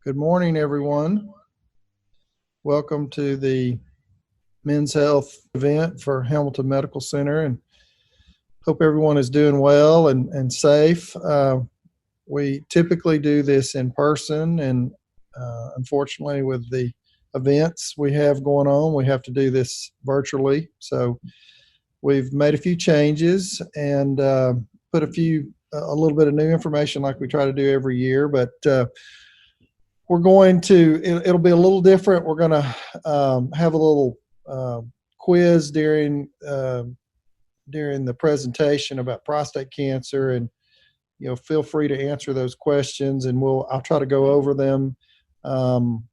Good morning, everyone. Welcome to the Men's Health event for Hamilton Medical Center, and hope everyone is doing well and safe. We typically do this in person, and unfortunately with the events we have going on, we have to do this virtually. So we've made a few changes and put a little bit of new information like we try to do every year, but we're going to, it'll be a little different. We're going to have a little quiz during the presentation about prostate cancer, and feel free to answer those questions, and I'll try to go over them. And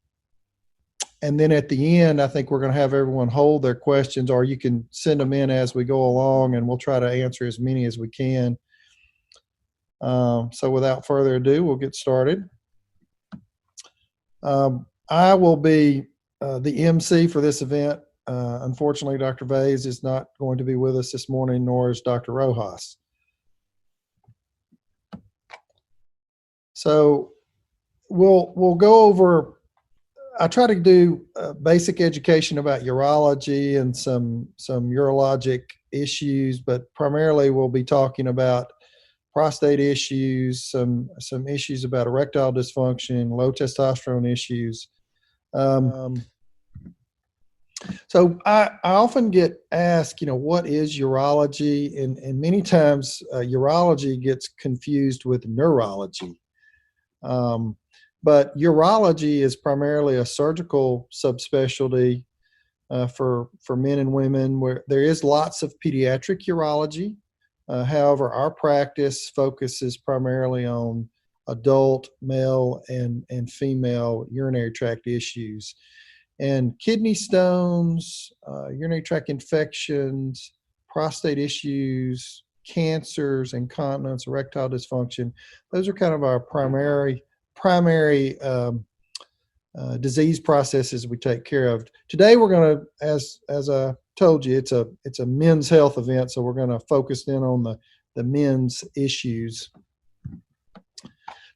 then at the end, I think we're going to have everyone hold their questions, or you can send them in as we go along, and we'll try to answer as many as we can. So without further ado, we'll get started. I will be the MC for this event. Unfortunately, Dr. Vase is not going to be with us this morning, nor is Dr. Rojas. So we'll go over, I try to do basic education about urology and some urologic issues, but primarily we'll be talking about prostate issues, some issues about erectile dysfunction, low testosterone issues. So I often get asked, what is urology? And many times urology gets confused with neurology. But urology is primarily a surgical subspecialty for men and women, where there is lots of pediatric urology. However, our practice focuses primarily on adult, male, and female urinary tract issues. And kidney stones, urinary tract infections, prostate issues, cancers, incontinence, erectile dysfunction, those are kind of our primary disease processes we take care of. Today we're going to, as I told you, it's a men's health event, so we're going to focus in on the men's issues.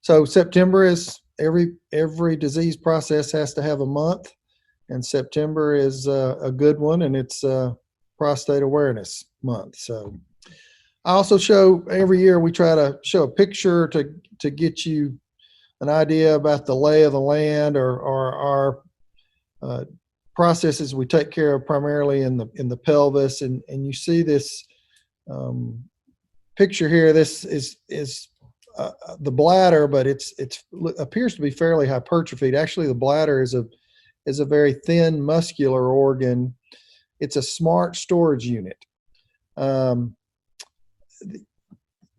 So September is every disease process has to have a month, and September is a good one, and it's Prostate Awareness Month. So I also show every year, we try to show a picture to get you an idea about the lay of the land, or our processes we take care of primarily in the pelvis. And you see this picture here. This is the bladder, but it appears to be fairly hypertrophied. Actually, the bladder is a very thin muscular organ. It's a smart storage unit.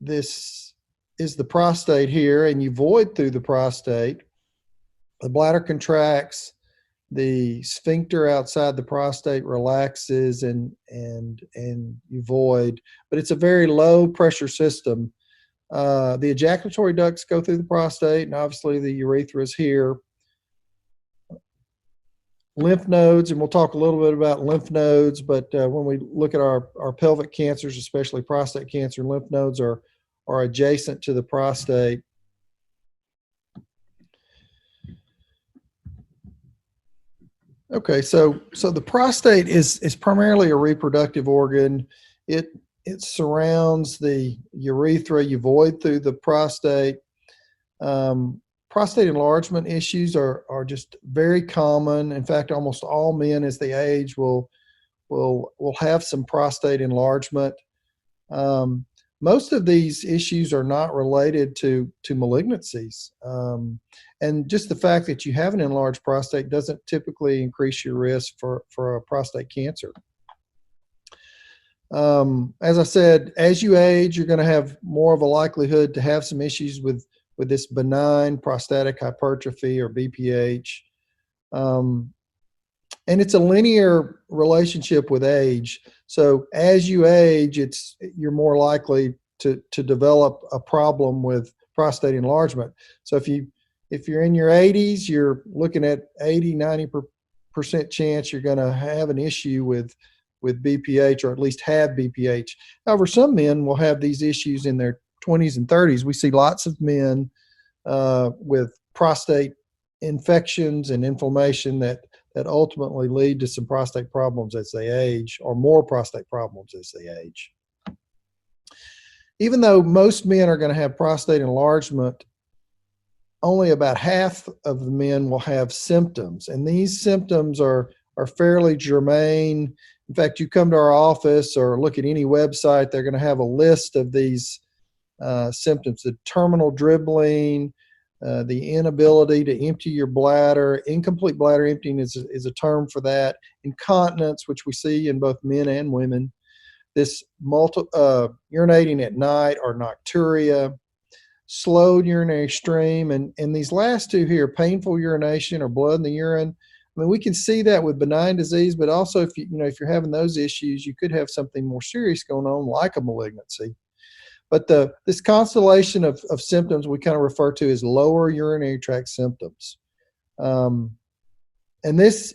This is the prostate here, and you void through the prostate. The bladder contracts, the sphincter outside the prostate relaxes, and you void. But it's a very low pressure system. The ejaculatory ducts go through the prostate, and obviously the urethra is here. Lymph nodes, and we'll talk a little bit about lymph nodes, but when we look at our pelvic cancers, especially prostate cancer, lymph nodes are adjacent to the prostate. Okay, so the prostate is primarily a reproductive organ. It surrounds the urethra. You void through the prostate. Prostate enlargement issues are just very common. In fact, almost all men as they age will have some prostate enlargement. Most of these issues are not related to malignancies. And just the fact that you have an enlarged prostate doesn't typically increase your risk for a prostate cancer. As I said, as you age, you're going to have more of a likelihood to have some issues with this benign prostatic hypertrophy, or BPH. And it's a linear relationship with age. So as you age, you're more likely to develop a problem with prostate enlargement. So if you're in your 80s, you're looking at 80-90% chance you're going to have an issue with BPH, or at least have BPH. However, some men will have these issues in their 20s and 30s. We see lots of men with prostate infections and inflammation that ultimately lead to some prostate problems as they age, or more prostate problems as they age. Even though most men are going to have prostate enlargement, only about half of the men will have symptoms, and these symptoms are fairly germane. In fact, you come to our office or look at any website, they're going to have a list of these symptoms: the terminal dribbling, the inability to empty your bladder. Incomplete bladder emptying is a term for that. Incontinence, which we see in both men and women. This urinating at night or nocturia, slowed urinary stream, and these last two here, painful urination or blood in the urine. I mean, we can see that with benign disease, but also if if you're having those issues, you could have something more serious going on, like a malignancy. But this constellation of symptoms we kind of refer to as lower urinary tract symptoms, and this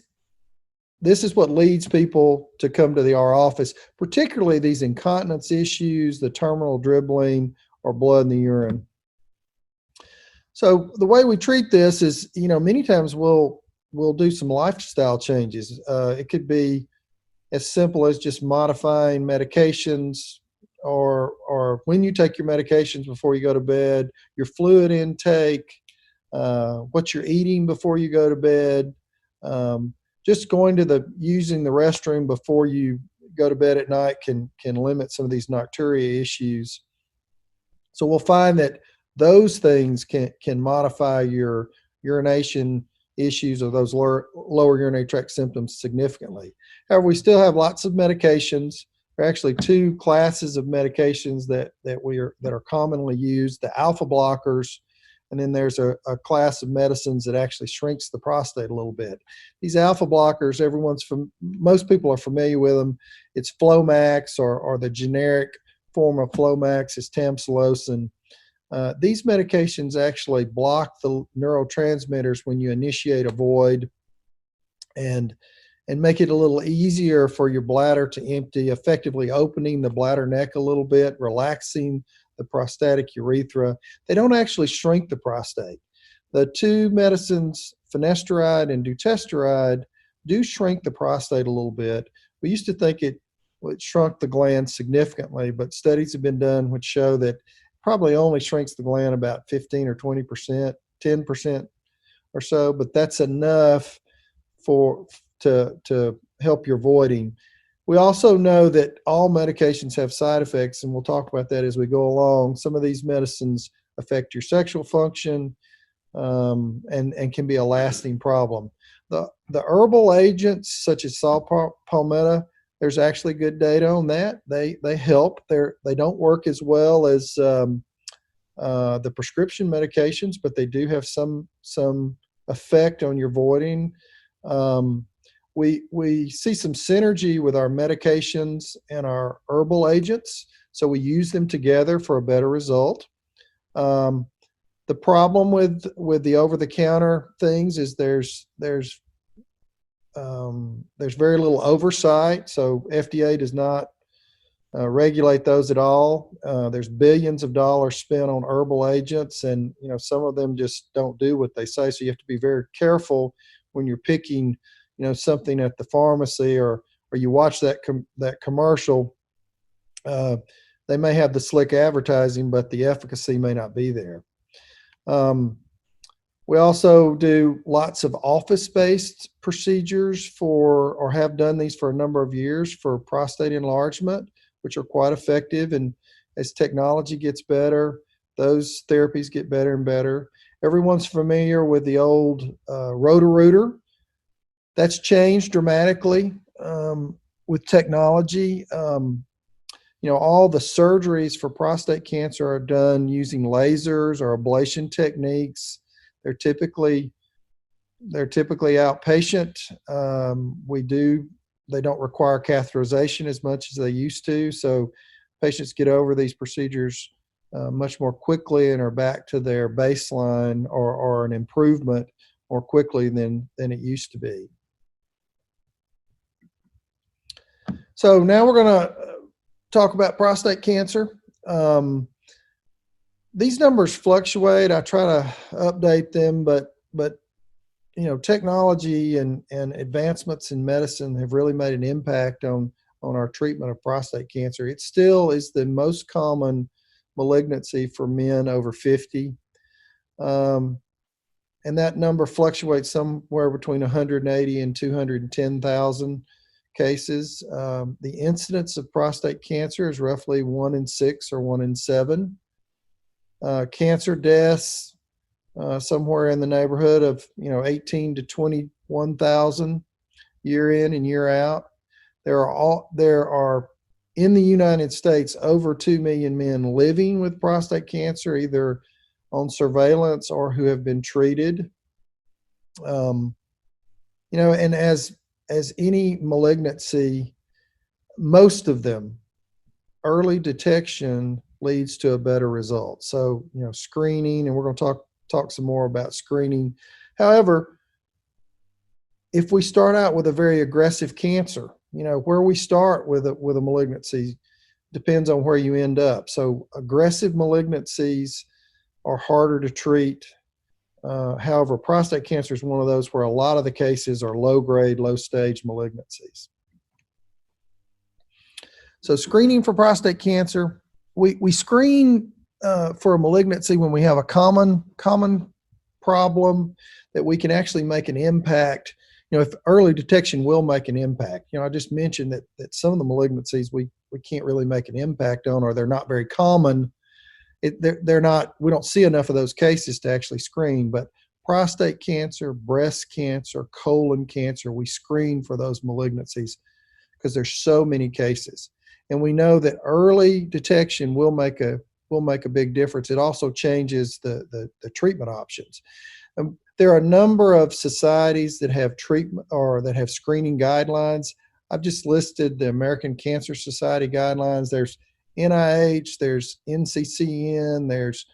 is what leads people to come to our office, particularly these incontinence issues, the terminal dribbling, or blood in the urine. So the way we treat this is, many times we'll do some lifestyle changes. It could be as simple as just modifying medications, or when you take your medications before you go to bed, your fluid intake, what you're eating before you go to bed, just using the restroom before you go to bed at night can limit some of these nocturia issues. So we'll find that those things can modify your urination issues or those lower urinary tract symptoms significantly. However, we still have lots of medications. There are actually two classes of medications that are commonly used: the alpha blockers, and then there's a class of medicines that actually shrinks the prostate a little bit. These alpha blockers, most people are familiar with them. It's Flomax, or the generic form of Flomax is tamsulosin. These medications actually block the neurotransmitters when you initiate a void, and make it a little easier for your bladder to empty, effectively opening the bladder neck a little bit, relaxing the prostatic urethra. They don't actually shrink the prostate. The two medicines, finasteride and dutasteride, do shrink the prostate a little bit. We used to think it shrunk the gland significantly, but studies have been done which show that probably only shrinks the gland about 15 or 20%, 10% or so, but that's enough to help your voiding. We also know that all medications have side effects, and we'll talk about that as we go along. Some of these medicines affect your sexual function, and can be a lasting problem. The herbal agents such as saw palmetto, there's actually good data on that. They help. They don't work as well as the prescription medications, but they do have some effect on your voiding. We see some synergy with our medications and our herbal agents, so we use them together for a better result. The problem with the over-the-counter things is there's very little oversight, so FDA does not regulate those at all. There's billions of dollars spent on herbal agents, and some of them just don't do what they say. So you have to be very careful when you're picking something at the pharmacy, or you watch that commercial. They may have the slick advertising, but the efficacy may not be there. We also do lots of office-based procedures or have done these for a number of years for prostate enlargement, which are quite effective. And as technology gets better, those therapies get better and better. Everyone's familiar with the old Roto-Rooter. That's changed dramatically with technology. All the surgeries for prostate cancer are done using lasers or ablation techniques. They're typically outpatient. They don't require catheterization as much as they used to, so patients get over these procedures much more quickly and are back to their baseline or an improvement more quickly than it used to be. So now we're going to talk about prostate cancer. These numbers fluctuate. I try to update them, but technology and advancements in medicine have really made an impact on our treatment of prostate cancer. It still is the most common malignancy for men over 50. And that number fluctuates somewhere between 180 and 210,000 cases. The incidence of prostate cancer is roughly 1 in 6 or 1 in 7. Cancer deaths, somewhere in the neighborhood of 18 to 21,000 year in and year out. There are in the United States over 2 million men living with prostate cancer, either on surveillance or who have been treated. And as any malignancy, most of them, early detection leads to a better result. So, screening, and we're going to talk some more about screening. However, if we start out with a very aggressive cancer, where we start with a malignancy depends on where you end up. So aggressive malignancies are harder to treat. However, prostate cancer is one of those where a lot of the cases are low-grade, low-stage malignancies. So screening for prostate cancer, we screen for a malignancy when we have a common problem that we can actually make an impact. If early detection will make an impact. I just mentioned that some of the malignancies we can't really make an impact on, or they're not very common. They're not. We don't see enough of those cases to actually screen. But prostate cancer, breast cancer, colon cancer, we screen for those malignancies because there's so many cases, and we know that early detection will make a big difference. It also changes the treatment options. There are a number of societies that have treatment or that have screening guidelines. I've just listed the American Cancer Society guidelines. There's NIH, there's NCCN, there's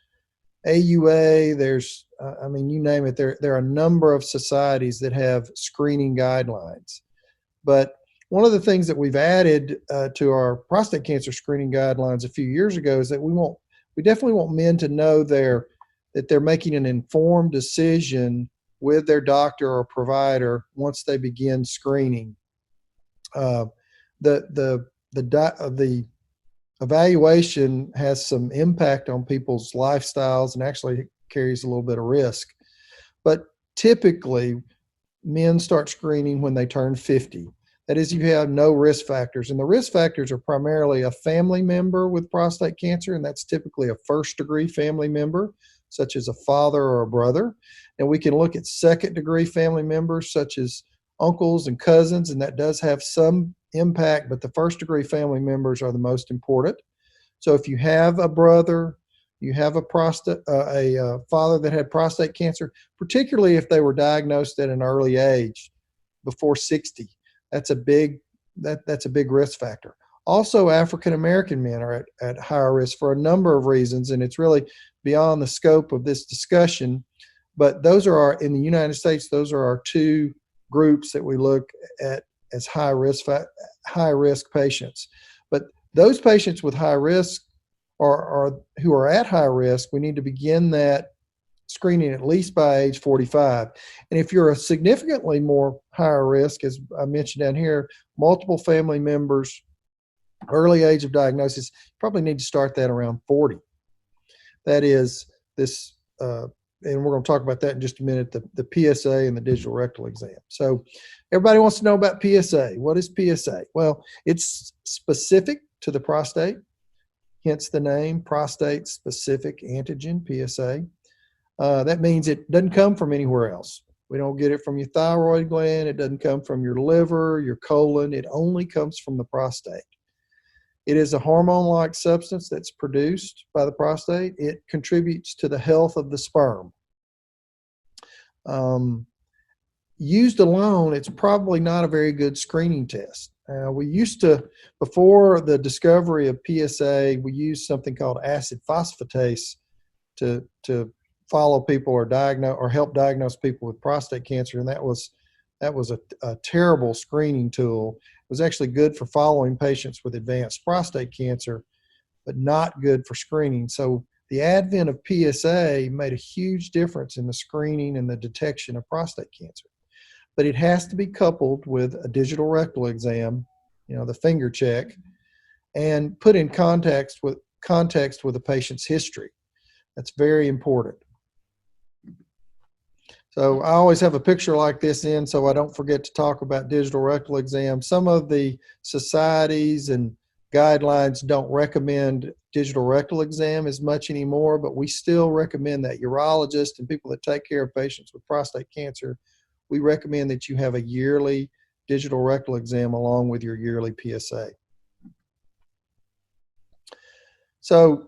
AUA, there's, you name it. There are a number of societies that have screening guidelines. But one of the things that we've added to our prostate cancer screening guidelines a few years ago is that we definitely want men to know that they're making an informed decision with their doctor or provider once they begin screening. The evaluation has some impact on people's lifestyles and actually carries a little bit of risk. But typically, men start screening when they turn 50. That is, you have no risk factors. And the risk factors are primarily a family member with prostate cancer, and that's typically a first-degree family member, such as a father or a brother. And we can look at second-degree family members, such as uncles and cousins, and that does have some impact, but the first-degree family members are the most important. So if you have a brother, you have a father that had prostate cancer, particularly if they were diagnosed at an early age, before 60, that's a big risk factor. Also, African American men are at higher risk for a number of reasons, and it's really beyond the scope of this discussion. But those are in the United States, those are our two groups that we look at as high risk patients. But those patients with high risk or who are at high risk, we need to begin that screening at least by age 45. And if you're a significantly more higher risk, as I mentioned down here, multiple family members, early age of diagnosis, you probably need to start that around 40. That is this, and we're going to talk about that in just a minute, the PSA and the digital rectal exam. So everybody wants to know about PSA. What is PSA? Well, it's specific to the prostate, hence the name, prostate specific antigen, PSA. That means it doesn't come from anywhere else. We don't get it from your thyroid gland. It doesn't come from your liver, your colon. It only comes from the prostate. It is a hormone-like substance that's produced by the prostate. It contributes to the health of the sperm. Used alone, it's probably not a very good screening test. We used to, before the discovery of PSA, we used something called acid phosphatase to follow people or diagnose or help diagnose people with prostate cancer, and that was a terrible screening tool. It was actually good for following patients with advanced prostate cancer, but not good for screening. So the advent of PSA made a huge difference in the screening and the detection of prostate cancer. But it has to be coupled with a digital rectal exam, the finger check, and put in context with the patient's history. That's very important. So I always have a picture like this in so I don't forget to talk about digital rectal exam. Some of the societies and guidelines don't recommend digital rectal exam as much anymore, but we still recommend that urologists and people that take care of patients with prostate cancer, we recommend that you have a yearly digital rectal exam along with your yearly PSA. So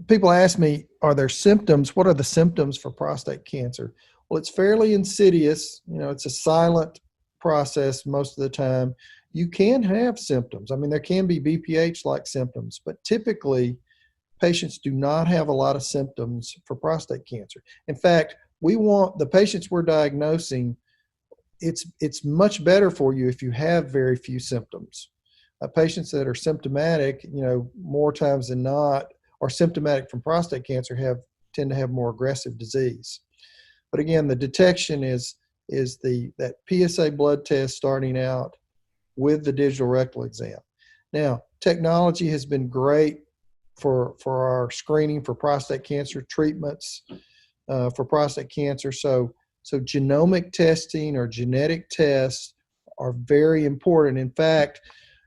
people ask me, are there symptoms? What are the symptoms for prostate cancer? Well, it's fairly insidious. It's a silent process most of the time. You can have symptoms. I mean, there can be BPH-like symptoms, but typically patients do not have a lot of symptoms for prostate cancer. In fact, we want the patients we're diagnosing, it's much better for you if you have very few symptoms. Patients that are symptomatic, more times than not, are symptomatic from prostate cancer tend to have more aggressive disease. But again, the detection is that PSA blood test starting out with the digital rectal exam. Now, technology has been great for our screening for prostate cancer treatments for prostate cancer. So genomic testing or genetic tests are very important. In fact,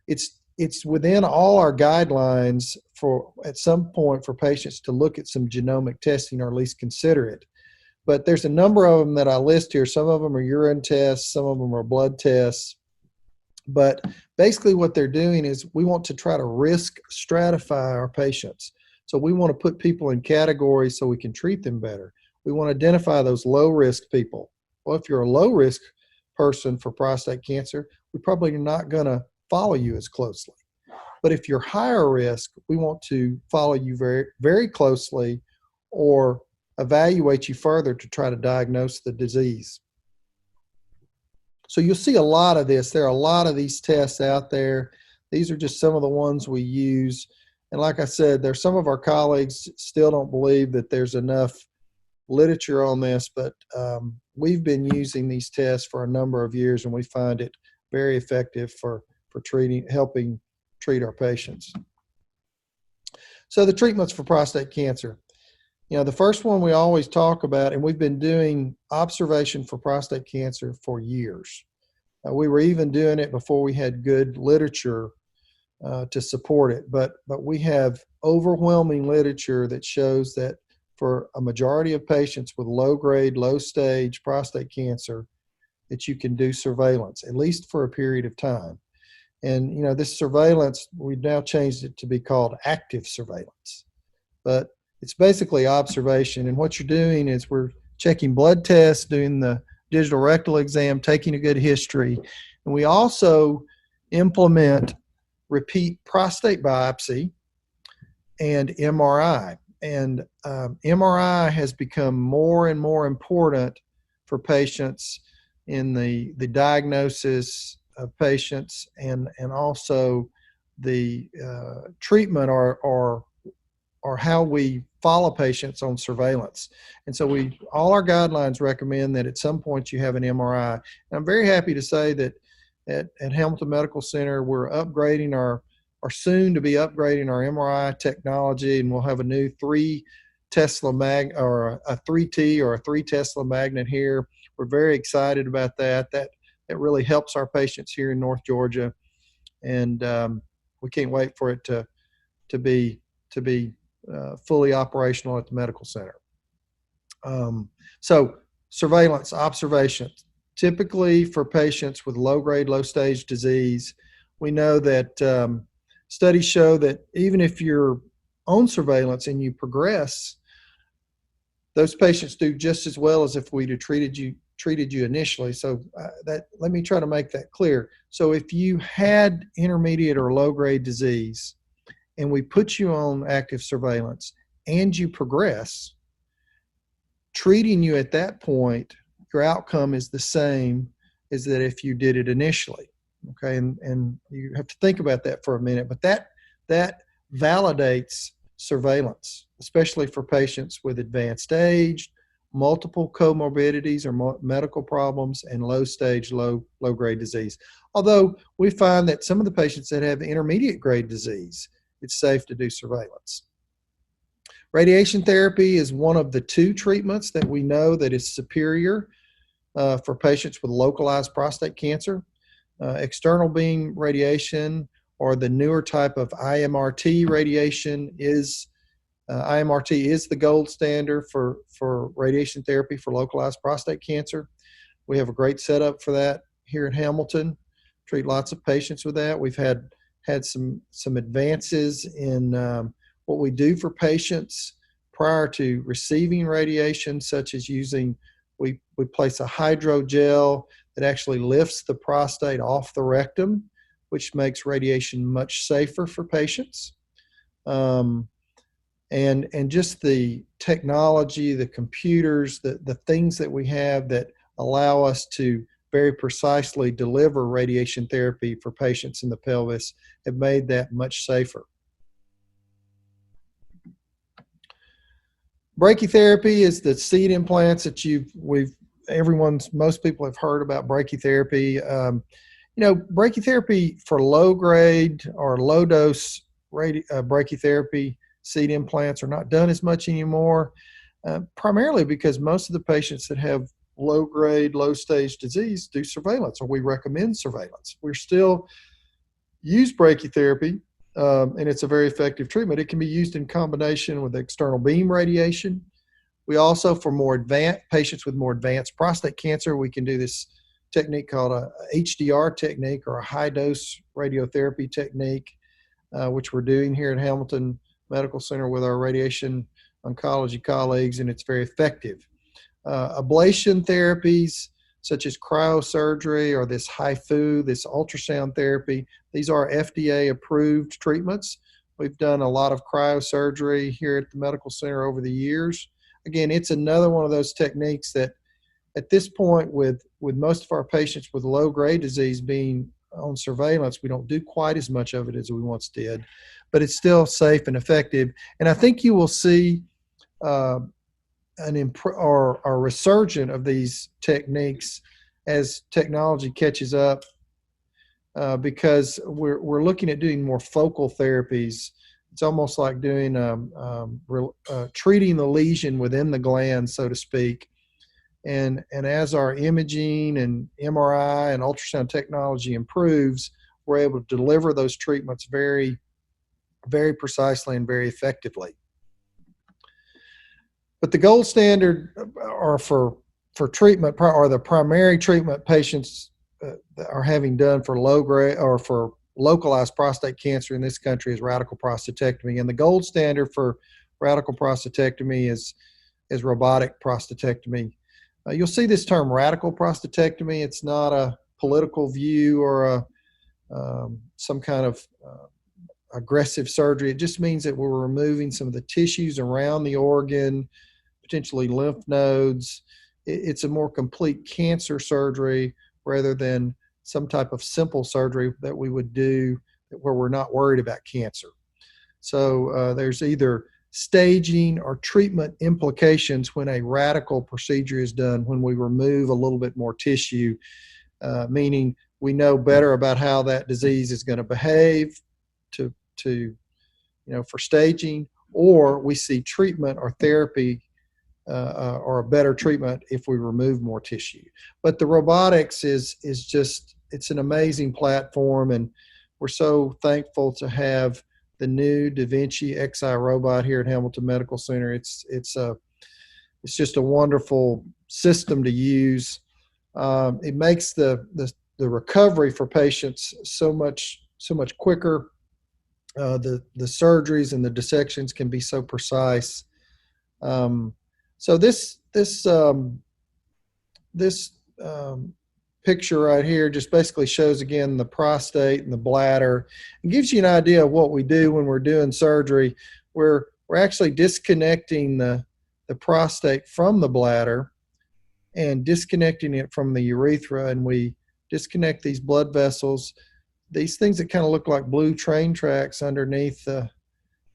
it's within all our guidelines for at some point for patients to look at some genomic testing or at least consider it. But there's a number of them that I list here. Some of them are urine tests, some of them are blood tests. But basically what they're doing is we want to try to risk stratify our patients. So we want to put people in categories so we can treat them better. We want to identify those low-risk people. Well, if you're a low-risk person for prostate cancer, we probably are not going to follow you as closely. But if you're higher risk, we want to follow you very, very closely or evaluate you further to try to diagnose the disease. So you'll see a lot of this. There are a lot of these tests out there. These are just some of the ones we use. And like I said, there's some of our colleagues still don't believe that there's enough literature on this, but we've been using these tests for a number of years, and we find it very effective for helping treat our patients. So the treatments for prostate cancer. The first one we always talk about, and we've been doing observation for prostate cancer for years. We were even doing it before we had good literature to support it, but we have overwhelming literature that shows that for a majority of patients with low-grade, low-stage prostate cancer, that you can do surveillance, at least for a period of time. And, this surveillance, we've now changed it to be called active surveillance. But it's basically observation. And what you're doing is we're checking blood tests, doing the digital rectal exam, taking a good history. And we also implement repeat prostate biopsy and MRI. And MRI has become more and more important for patients in the diagnosis of patients and also the treatment or how we follow patients on surveillance. And so all our guidelines recommend that at some point you have an MRI. And I'm very happy to say that at Hamilton Medical Center, we're upgrading are soon to be upgrading our MRI technology, and we'll have a new 3 Tesla or a 3T or a 3 Tesla magnet here. We're very excited about that. That really helps our patients here in North Georgia, and we can't wait for it to be fully operational at the medical center. So surveillance, observation, typically for patients with low-grade, low-stage disease, we know that studies show that even if you're on surveillance and you progress, those patients do just as well as if we'd have treated you initially. So let me try to make that clear. So if you had intermediate or low-grade disease and we put you on active surveillance and you progress, treating you at that point, your outcome is the same as that if you did it initially. Okay, and you have to think about that for a minute, but that validates surveillance, especially for patients with advanced age, multiple comorbidities or medical problems, and low-stage, low-grade disease. Although we find that some of the patients that have intermediate-grade disease, it's safe to do surveillance. Radiation therapy is one of the two treatments that we know that is superior for patients with localized prostate cancer. External beam radiation, or the newer type of IMRT radiation, IMRT is the gold standard for radiation therapy for localized prostate cancer. We have a great setup for that here at Hamilton. Treat lots of patients with that. We've had some advances in what we do for patients prior to receiving radiation, such as we place a hydrogel that actually lifts the prostate off the rectum, which makes radiation much safer for patients. And just the technology, the computers, the things that we have that allow us to very precisely deliver radiation therapy for patients in the pelvis have made that much safer. Brachytherapy is the seed implants that most people have heard about brachytherapy. Brachytherapy for low grade or low dose brachytherapy seed implants are not done as much anymore, primarily because most of the patients that have low grade, low stage disease do surveillance, or we recommend surveillance. We still use brachytherapy, and it's a very effective treatment. It can be used in combination with external beam radiation. We also, for more advanced patients with more advanced prostate cancer, we can do this technique called a HDR technique, or a high dose radiotherapy technique, which we're doing here at Hamilton Medical Center with our radiation oncology colleagues, and it's very effective. Ablation therapies such as cryosurgery or this HIFU, this ultrasound therapy, these are FDA approved treatments. We've done a lot of cryosurgery here at the medical center over the years. Again, it's another one of those techniques that at this point, with most of our patients with low-grade disease being on surveillance, we don't do quite as much of it as we once did, but it's still safe and effective. And I think you will see a resurgence of these techniques as technology catches up, because we're looking at doing more focal therapies. It's almost like doing treating the lesion within the gland, so to speak. And as our imaging and MRI and ultrasound technology improves, we're able to deliver those treatments very, very precisely and very effectively. But the gold standard are for treatment, or the primary treatment patients are having done for low grade or for localized prostate cancer in this country is radical prostatectomy. And the gold standard for radical prostatectomy is robotic prostatectomy. You'll see this term radical prostatectomy. It's not a political view or some kind of aggressive surgery. It just means that we're removing some of the tissues around the organ, potentially lymph nodes. It's a more complete cancer surgery rather than some type of simple surgery that we would do where we're not worried about cancer. So there's either staging or treatment implications when a radical procedure is done, when we remove a little bit more tissue, meaning we know better about how that disease is going to behave for staging, or we see treatment or therapy or a better treatment if we remove more tissue. But the robotics is just, it's an amazing platform, and we're so thankful to have the new Da Vinci Xi robot here at Hamilton Medical Center. It's just a wonderful system to use. It makes the recovery for patients so much quicker. The surgeries and the dissections can be so precise. So this picture right here just basically shows again the prostate and the bladder. It gives you an idea of what we do when we're doing surgery. We're actually disconnecting the prostate from the bladder and disconnecting it from the urethra, and we disconnect these blood vessels, these things that kind of look like blue train tracks underneath the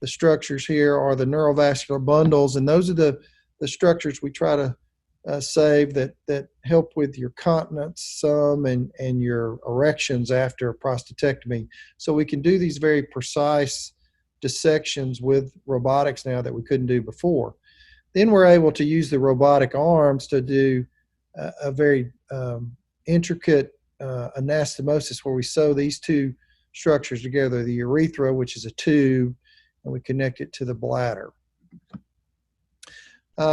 structures here are the neurovascular bundles, and those are the structures we try to save that help with your continence some and your erections after a prostatectomy. So we can do these very precise dissections with robotics now that we couldn't do before. Then we're able to use the robotic arms to do a very intricate anastomosis where we sew these two structures together, the urethra, which is a tube, and we connect it to the bladder.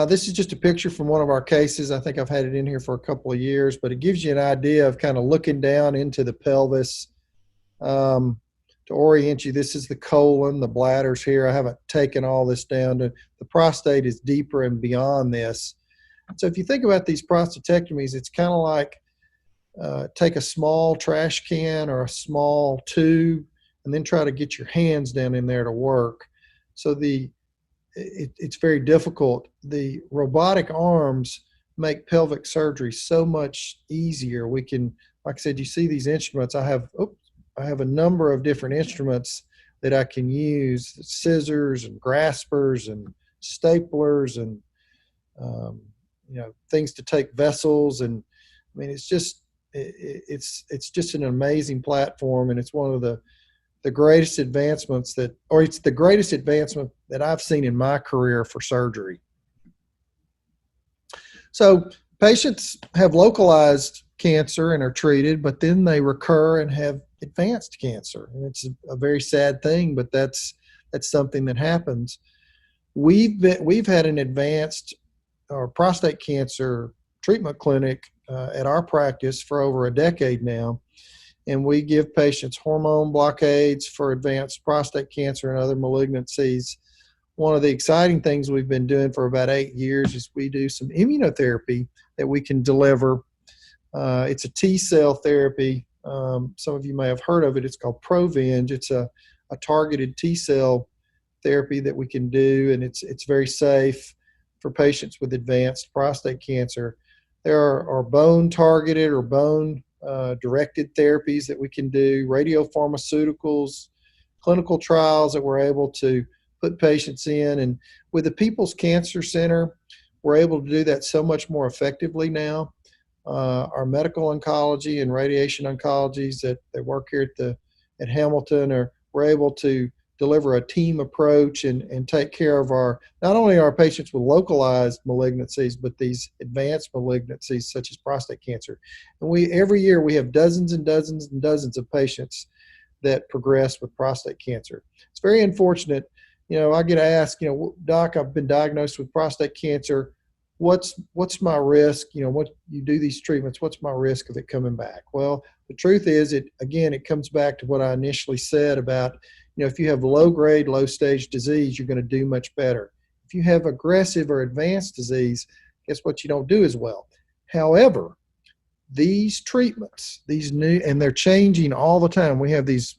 This is just a picture from one of our cases. I think I've had it in here for a couple of years, but it gives you an idea of kind of looking down into the pelvis. To orient you, this is the colon, the bladder's here. I haven't taken all this down. The prostate is deeper and beyond this. So if you think about these prostatectomies, it's kind of like take a small trash can or a small tube and then try to get your hands down in there to work. So it's very difficult. The robotic arms make pelvic surgery so much easier. We can, like I said, you see these instruments. I have a number of different instruments that I can use, scissors and graspers and staplers and things to take vessels. And I mean, it's just an amazing platform, and it's one of the greatest advancements it's the greatest advancement that I've seen in my career for surgery. So patients have localized cancer and are treated, but then they recur and have advanced cancer. And it's a very sad thing, but that's something that happens. We've had an advanced prostate cancer treatment clinic at our practice for over a decade now. And we give patients hormone blockades for advanced prostate cancer and other malignancies. One of the exciting things we've been doing for about 8 years is we do some immunotherapy that we can deliver. It's a T-cell therapy. Some of you may have heard of it. It's called Provenge. It's a targeted T-cell therapy that we can do, and it's very safe for patients with advanced prostate cancer. There are bone-targeted or bone-directed therapies that we can do, radiopharmaceuticals, clinical trials that we're able to put patients in. And with the People's Cancer Center, we're able to do that so much more effectively now. Our medical oncology and radiation oncologies that work here at Hamilton we're able to deliver a team approach and take care of not only our patients with localized malignancies, but these advanced malignancies such as prostate cancer. And every year we have dozens and dozens and dozens of patients that progress with prostate cancer. It's very unfortunate. I get asked, Doc, I've been diagnosed with prostate cancer. What's my risk? What you do these treatments, what's my risk of it coming back? Well, the truth is it comes back to what I initially said about, if you have low-grade, low-stage disease, you're going to do much better. If you have aggressive or advanced disease, guess what? You don't do as well. However, these treatments, and they're changing all the time. We have these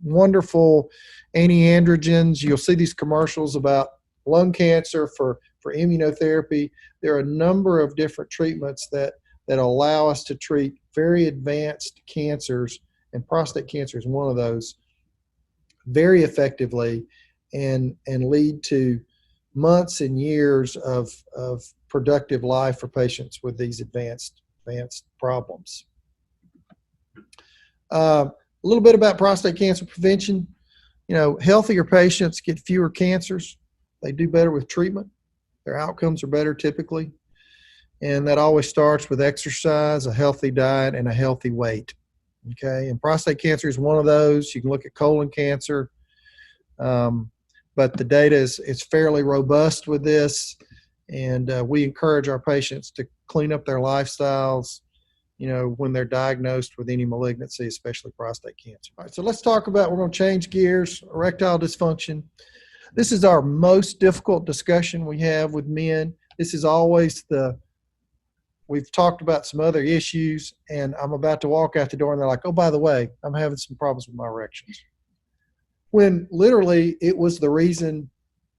wonderful anti-androgens. You'll see these commercials about lung cancer for immunotherapy. There are a number of different treatments that allow us to treat very advanced cancers, and prostate cancer is one of those, very effectively and lead to months and years of productive life for patients with these advanced problems. A little bit about prostate cancer prevention. Healthier patients get fewer cancers. They do better with treatment. Their outcomes are better typically. And that always starts with exercise, a healthy diet, and a healthy weight. Okay, and prostate cancer is one of those. You can look at colon cancer, but the data is fairly robust with this, and we encourage our patients to clean up their lifestyles, when they're diagnosed with any malignancy, especially prostate cancer. All right, so let's talk about, we're going to change gears, erectile dysfunction. This is our most difficult discussion we have with men. This is always we've talked about some other issues, and I'm about to walk out the door, and they're like, oh, by the way, I'm having some problems with my erections. When literally it was the reason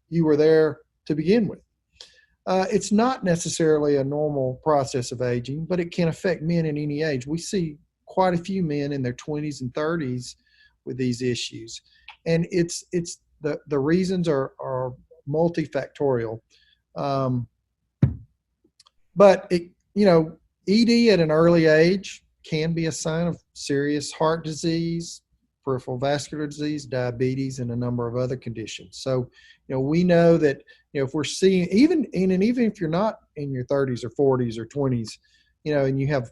you were there to begin with. It's not necessarily a normal process of aging, but it can affect men in any age. We see quite a few men in their 20s and 30s with these issues. And it's the reasons are multifactorial. But ED at an early age can be a sign of serious heart disease, peripheral vascular disease, diabetes, and a number of other conditions. So, we know that, if we're seeing, even if you're not in your 30s or 40s or 20s, and you have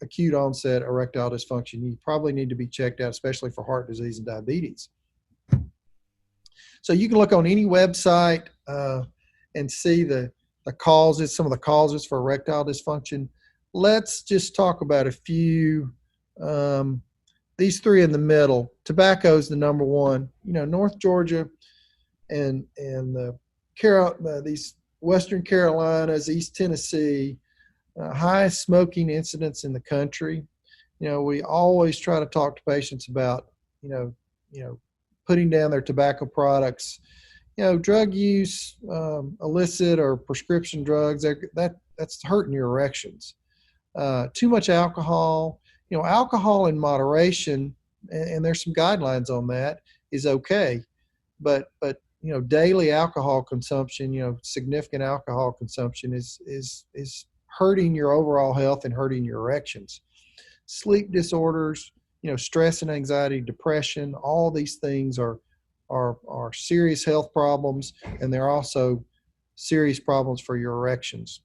acute onset erectile dysfunction, you probably need to be checked out, especially for heart disease and diabetes. So you can look on any website and see the causes, some of the causes for erectile dysfunction. Let's just talk about a few. These three in the middle. Tobacco is the number one. North Georgia and these Western Carolinas, East Tennessee, highest smoking incidence in the country. We always try to talk to patients about, putting down their tobacco products. Drug use, illicit or prescription drugs, that's hurting your erections. Too much alcohol, alcohol in moderation, and there's some guidelines on that, is okay. But daily alcohol consumption, significant alcohol consumption is hurting your overall health and hurting your erections. Sleep disorders, stress and anxiety, depression, all these things are serious health problems, and they're also serious problems for your erections.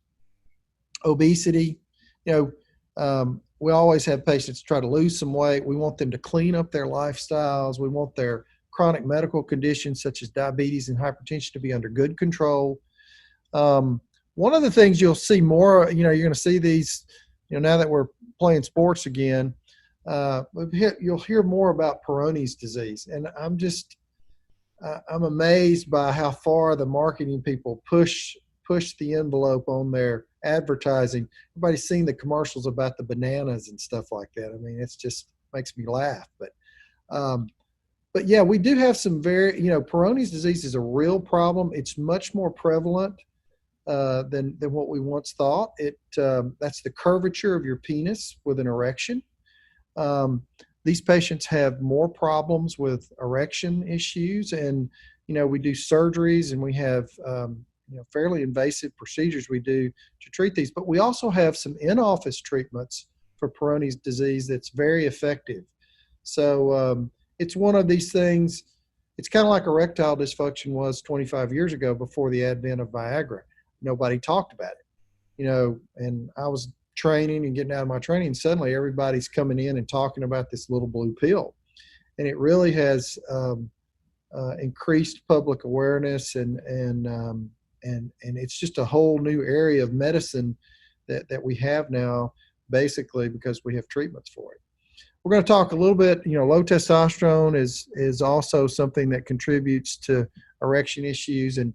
Obesity, we always have patients try to lose some weight. We want them to clean up their lifestyles. We want their chronic medical conditions such as diabetes and hypertension to be under good control. One of the things you'll see more, you're going to see these, now that we're playing sports again, you'll hear more about Peyronie's disease. And I'm amazed by how far the marketing people push the envelope on their advertising. Everybody's seen the commercials about the bananas and stuff like that. I mean, it's just makes me laugh. But yeah, we do have some Peyronie's disease is a real problem. It's much more prevalent than what we once thought. That's the curvature of your penis with an erection. These patients have more problems with erection issues, and we do surgeries, and we have fairly invasive procedures we do to treat these. But we also have some in-office treatments for Peyronie's disease that's very effective. So it's one of these things. It's kind of like erectile dysfunction was 25 years ago before the advent of Viagra. Nobody talked about it, and I was training and getting out of my training, and suddenly everybody's coming in and talking about this little blue pill, and it really has increased public awareness, and it's just a whole new area of medicine that we have now, basically because we have treatments for it. We're going to talk a little bit, low testosterone is also something that contributes to erection issues, and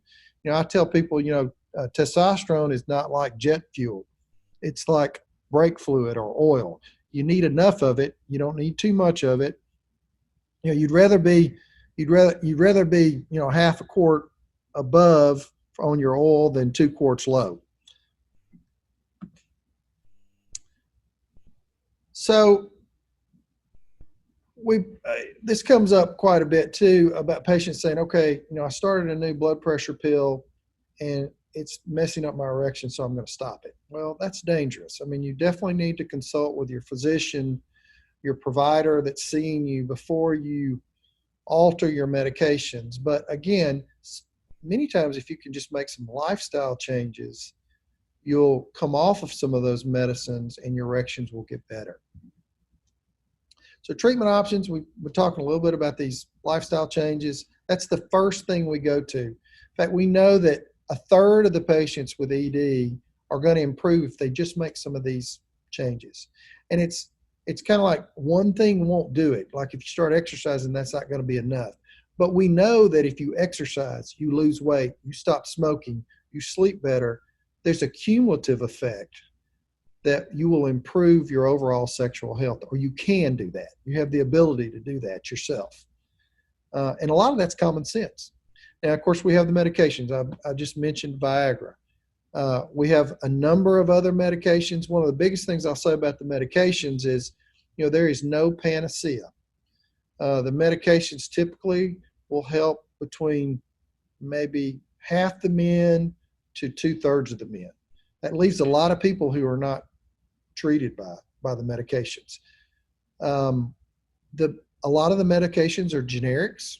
I tell people, testosterone is not like jet fuel. It's like brake fluid or oil. You need enough of it. You don't need too much of it. You'd rather be half a quart above on your oil than 2 quarts low. So this comes up quite a bit too, about patients saying, okay, I started a new blood pressure pill and it's messing up my erection, so I'm going to stop it. Well, that's dangerous. I mean, you definitely need to consult with your physician, your provider that's seeing you before you alter your medications. But again, many times if you can just make some lifestyle changes, you'll come off of some of those medicines and your erections will get better. So treatment options, we're talking a little bit about these lifestyle changes. That's the first thing we go to. In fact, we know that a third of the patients with ED are going to improve if they just make some of these changes. And it's kind of like one thing won't do it. Like if you start exercising, that's not going to be enough. But we know that if you exercise, you lose weight, you stop smoking, you sleep better, there's a cumulative effect that you will improve your overall sexual health, or you can do that. You have the ability to do that yourself. And a lot of that's common sense. Now, of course, we have the medications. I just mentioned Viagra. We have a number of other medications. One of the biggest things I'll say about the medications is, there is no panacea. The medications typically will help between maybe half the men to 2/3 of the men. That leaves a lot of people who are not treated by the medications. A lot of the medications are generics.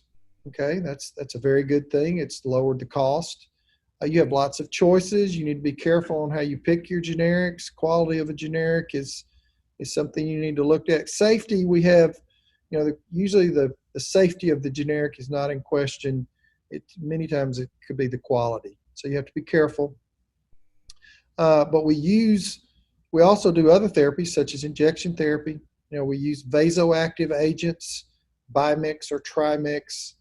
Okay, that's a very good thing. It's lowered the cost. You have lots of choices. You need to be careful on how you pick your generics. Quality of a generic is something you need to look at. Safety, we have, usually the safety of the generic is not in question. Many times it could be the quality. So you have to be careful. But we also do other therapies such as injection therapy. We use vasoactive agents, Bimix or Trimix.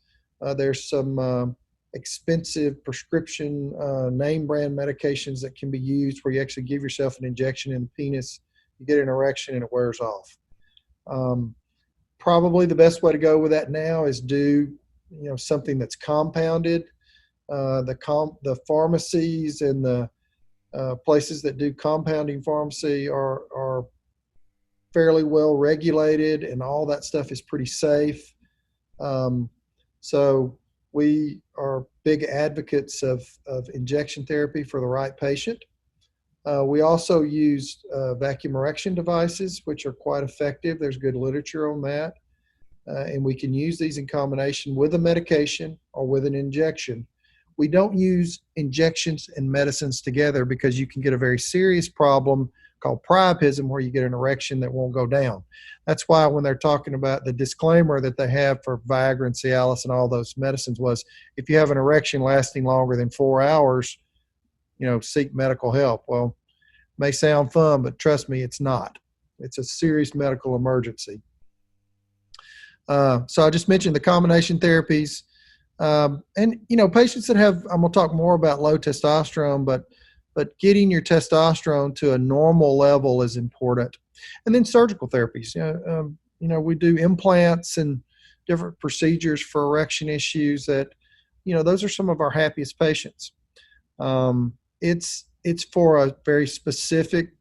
There's some expensive prescription name brand medications that can be used where you actually give yourself an injection in the penis, you get an erection, and it wears off. Probably the best way to go with that now is do something that's compounded. The pharmacies and the places that do compounding pharmacy are fairly well regulated, and all that stuff is pretty safe. So we are big advocates of injection therapy for the right patient. We also use vacuum erection devices, which are quite effective. There's good literature on that. And we can use these in combination with a medication or with an injection. We don't use injections and medicines together because you can get a very serious problem called priapism where you get an erection that won't go down. That's why when they're talking about the disclaimer that they have for Viagra and Cialis and all those medicines was, if you have an erection lasting longer than 4 hours, seek medical help. Well, it may sound fun, but trust me, it's not. It's a serious medical emergency. So I just mentioned the combination therapies. And patients that have, I'm going to talk more about low testosterone, but getting your testosterone to a normal level is important. And then surgical therapies. We do implants and different procedures for erection issues that, those are some of our happiest patients. It's for a very specific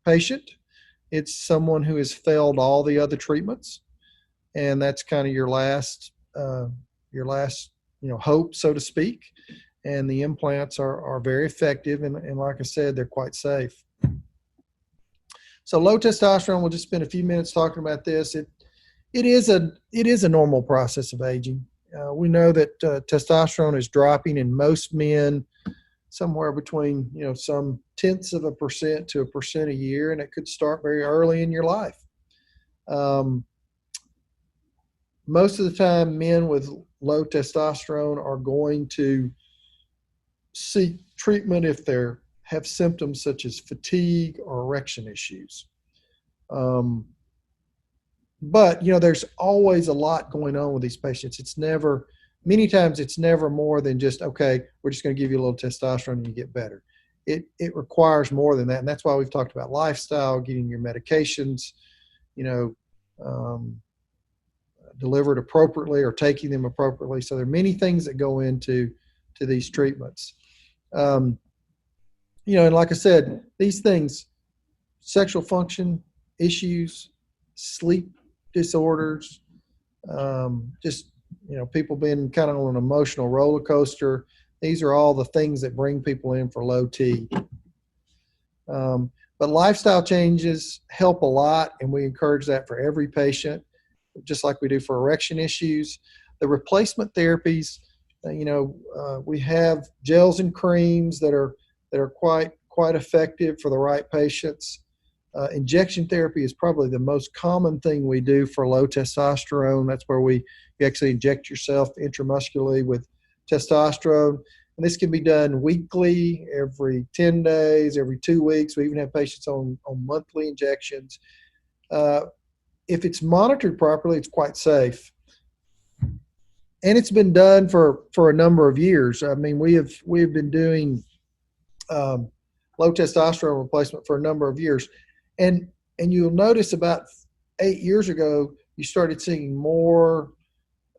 patient. It's someone who has failed all the other treatments, and that's kind of your last hope, so to speak. And the implants are very effective, and like I said, they're quite safe. So low testosterone, we'll just spend a few minutes talking about this. It is a normal process of aging. We know that testosterone is dropping in most men somewhere between some 0.1% to 1% a year, and it could start very early in your life. Most of the time, men with low testosterone are going to seek treatment if they have symptoms such as fatigue or erection issues. But there's always a lot going on with these patients. Many times it's never more than just, okay, we're just going to give you a little testosterone and you get better. It requires more than that. And that's why we've talked about lifestyle, getting your medications, delivered appropriately or taking them appropriately. So there are many things that go into these treatments. And like I said, these things, sexual function issues, sleep disorders, people being kind of on an emotional roller coaster. These are all the things that bring people in for low T. But lifestyle changes help a lot, and we encourage that for every patient, just like we do for erection issues. The replacement therapies, we have gels and creams that are quite effective for the right patients. Injection therapy is probably the most common thing we do for low testosterone. That's where you actually inject yourself intramuscularly with testosterone. And this can be done weekly, every 10 days, every 2 weeks. We even have patients on monthly injections. If it's monitored properly, it's quite safe. And it's been done for a number of years. I mean, we have been doing low testosterone replacement for a number of years. And you'll notice about 8 years ago, you started seeing more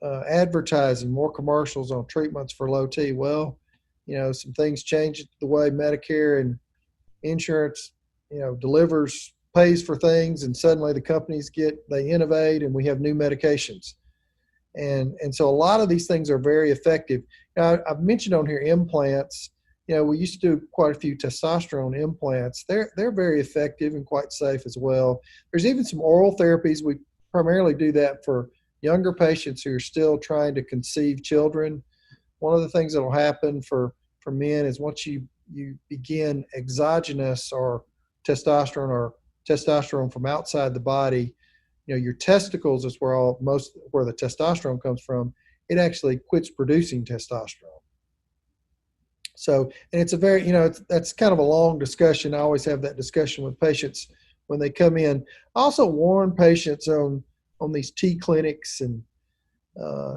advertising, more commercials on treatments for low T. Well, some things changed the way Medicare and insurance, pays for things, and suddenly the companies they innovate, and we have new medications. And so a lot of these things are very effective. Now, I've mentioned on here implants. We used to do quite a few testosterone implants. They're very effective and quite safe as well. There's even some oral therapies. We primarily do that for younger patients who are still trying to conceive children. One of the things that will happen for men is once you begin exogenous or testosterone from outside the body, your testicles is where the testosterone comes from. It actually quits producing testosterone. So, and it's a very, that's kind of a long discussion. I always have that discussion with patients when they come in. I also warn patients on these T clinics and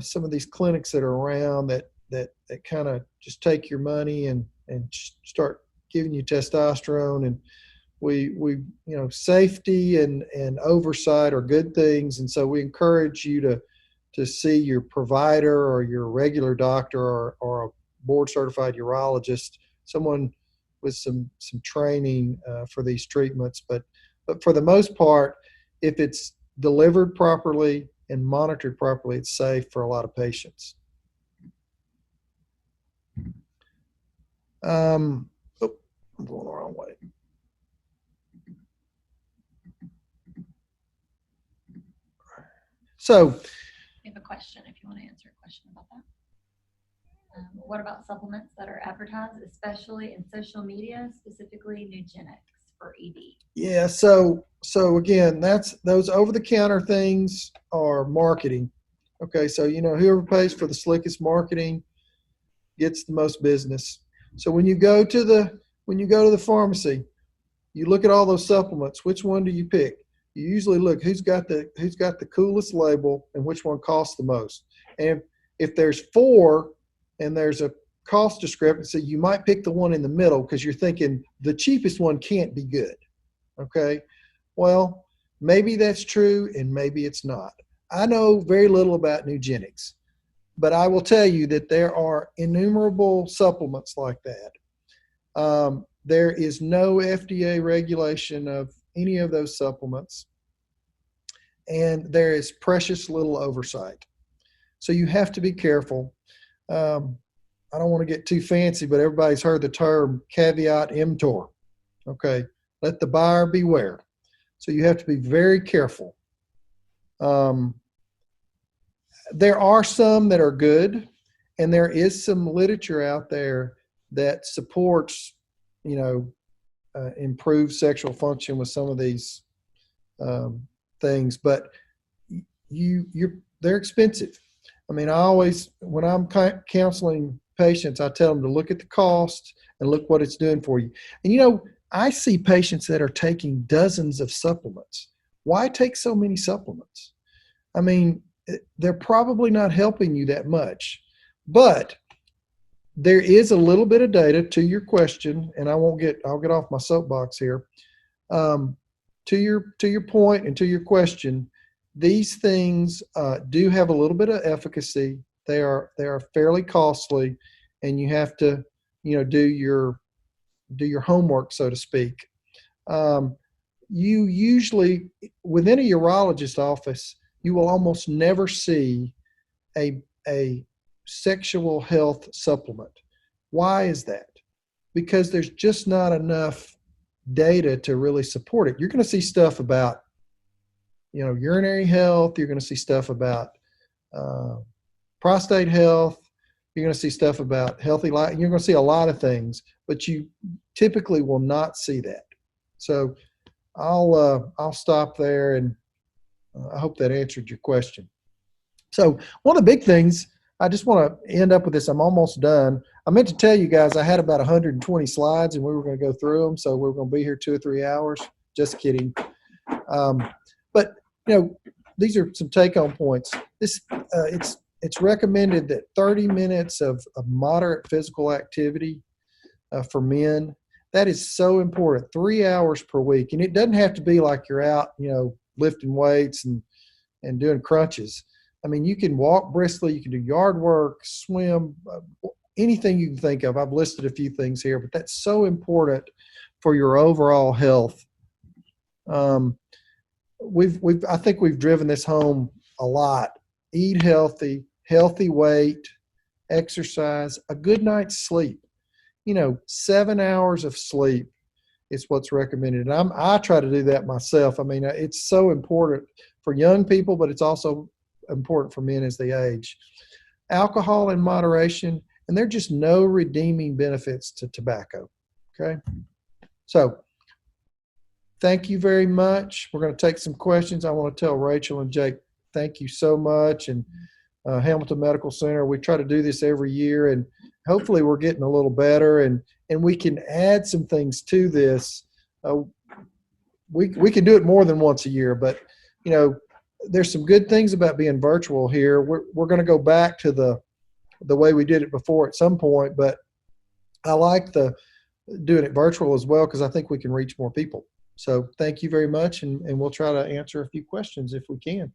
some of these clinics that are around that kind of just take your money and start giving you testosterone. And we safety and oversight are good things. And so we encourage you to see your provider or your regular doctor or a board certified urologist, someone with some training for these treatments. But for the most part, if it's delivered properly and monitored properly, it's safe for a lot of patients. I'm going the wrong way. So, I have a question if you want to answer a question about that. What about supplements that are advertised, especially in social media, specifically Nugenics for ED? Yeah, so again, those over-the-counter things are marketing. Okay, so whoever pays for the slickest marketing gets the most business. So when you go to the pharmacy, you look at all those supplements. Which one do you pick? You usually look who's got the coolest label and which one costs the most. And if there's 4 and there's a cost discrepancy, you might pick the one in the middle because you're thinking the cheapest one can't be good. Okay, well, maybe that's true and maybe it's not. I know very little about Nugenics, but I will tell you that there are innumerable supplements like that. There is no FDA regulation of any of those supplements, and there is precious little oversight. So you have to be careful. I don't want to get too fancy, but everybody's heard the term caveat emptor. Okay, let the buyer beware. So you have to be very careful. There are some that are good, and there is some literature out there that supports, improved sexual function with some of these things, but they're expensive. I mean, when I'm counseling patients, I tell them to look at the cost and look what it's doing for you. And I see patients that are taking dozens of supplements. Why take so many supplements? I mean, they're probably not helping you that much, but there is a little bit of data to your question, and I'll get off my soapbox here. To your point and to your question, these things do have a little bit of efficacy. They are fairly costly, and you have to do your homework, so to speak. You usually, within a urologist office, you will almost never see a sexual health supplement. Why is that? Because there's just not enough data to really support it. You're going to see stuff about, urinary health. You're going to see stuff about prostate health. You're going to see stuff about healthy life. You're going to see a lot of things, but you typically will not see that. So I'll stop there, and I hope that answered your question. So one of the big things, I just want to end up with this. I'm almost done. I meant to tell you guys I had about 120 slides, and we were going to go through them. So we're going to be here 2 or 3 hours. Just kidding. But these are some take-home points. It's recommended that 30 minutes of moderate physical activity for men. That is so important. 3 hours per week, and it doesn't have to be like you're out, lifting weights and doing crunches. I mean, you can walk briskly, you can do yard work, swim, anything you can think of. I've listed a few things here, but that's so important for your overall health. I think we've driven this home a lot eat healthy, healthy weight, exercise, a good night's sleep. 7 hours of sleep is what's recommended. And I try to do that myself. I mean, it's so important for young people, but it's also important for men as they age. Alcohol in moderation, and there are just no redeeming benefits to tobacco. Okay. So thank you very much. We're going to take some questions. I want to tell Rachel and Jake, thank you so much. And Hamilton Medical Center, we try to do this every year, and hopefully we're getting a little better, and we can add some things to this. We can do it more than once a year, but there's some good things about being virtual here. We're going to go back to the way we did it before at some point, but I like doing it virtual as well, because I think we can reach more people. So thank you very much, and we'll try to answer a few questions if we can.